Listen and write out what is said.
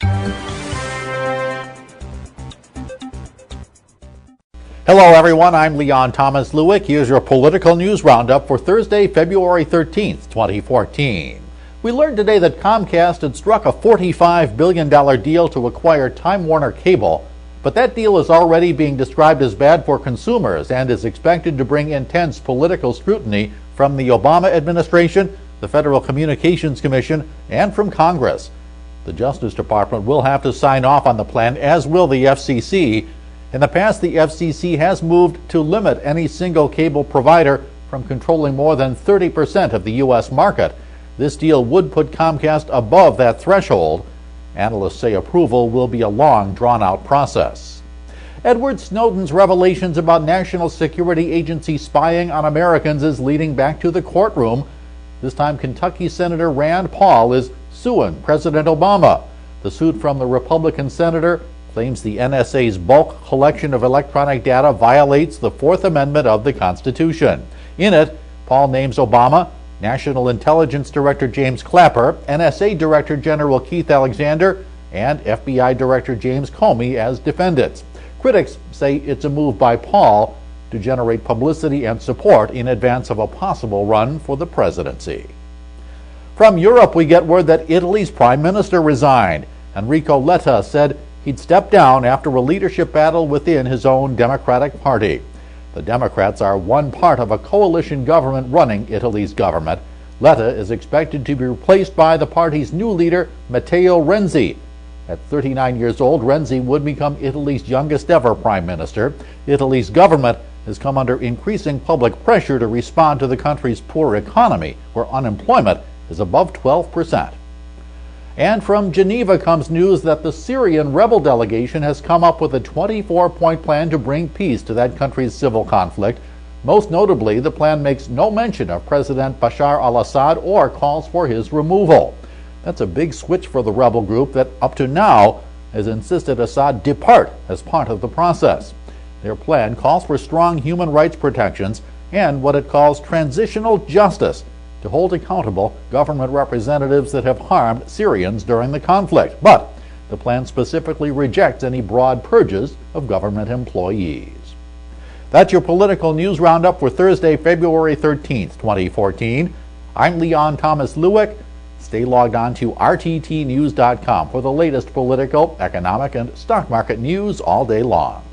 Hello everyone, I'm Leon Thomas Lewick. Here's your political news roundup for Thursday, February 13th, 2014. We learned today that Comcast had struck a $45 billion deal to acquire Time Warner Cable, but that deal is already being described as bad for consumers and is expected to bring intense political scrutiny from the Obama administration, the Federal Communications Commission, and from Congress. The Justice Department will have to sign off on the plan, as will the FCC. In the past, the FCC has moved to limit any single cable provider from controlling more than 30% of the U.S. market. This deal would put Comcast above that threshold. Analysts say approval will be a long, drawn-out process. Edward Snowden's revelations about National Security Agency spying on Americans is leading back to the courtroom. This time, Kentucky Senator Rand Paul is suing President Obama. The suit from the Republican senator claims the NSA's bulk collection of electronic data violates the Fourth Amendment of the Constitution. In it, Paul names Obama, National Intelligence Director James Clapper, NSA Director General Keith Alexander, and FBI Director James Comey as defendants. Critics say it's a move by Paul to generate publicity and support in advance of a possible run for the presidency. From Europe, we get word that Italy's prime minister resigned. Enrico Letta said he'd stepped down after a leadership battle within his own Democratic Party. The Democrats are one part of a coalition government running Italy's government. Letta is expected to be replaced by the party's new leader, Matteo Renzi. At 39 years old, Renzi would become Italy's youngest ever prime minister. Italy's government has come under increasing public pressure to respond to the country's poor economy, where unemployment is above 12%. And from Geneva comes news that the Syrian rebel delegation has come up with a 24-point plan to bring peace to that country's civil conflict. Most notably, the plan makes no mention of President Bashar al-Assad or calls for his removal. That's a big switch for the rebel group that up to now has insisted Assad depart as part of the process. Their plan calls for strong human rights protections and what it calls transitional justice to hold accountable government representatives that have harmed Syrians during the conflict. But the plan specifically rejects any broad purges of government employees. That's your political news roundup for Thursday, February 13th, 2014. I'm Leon Thomas Lewick. Stay logged on to rttnews.com for the latest political, economic, and stock market news all day long.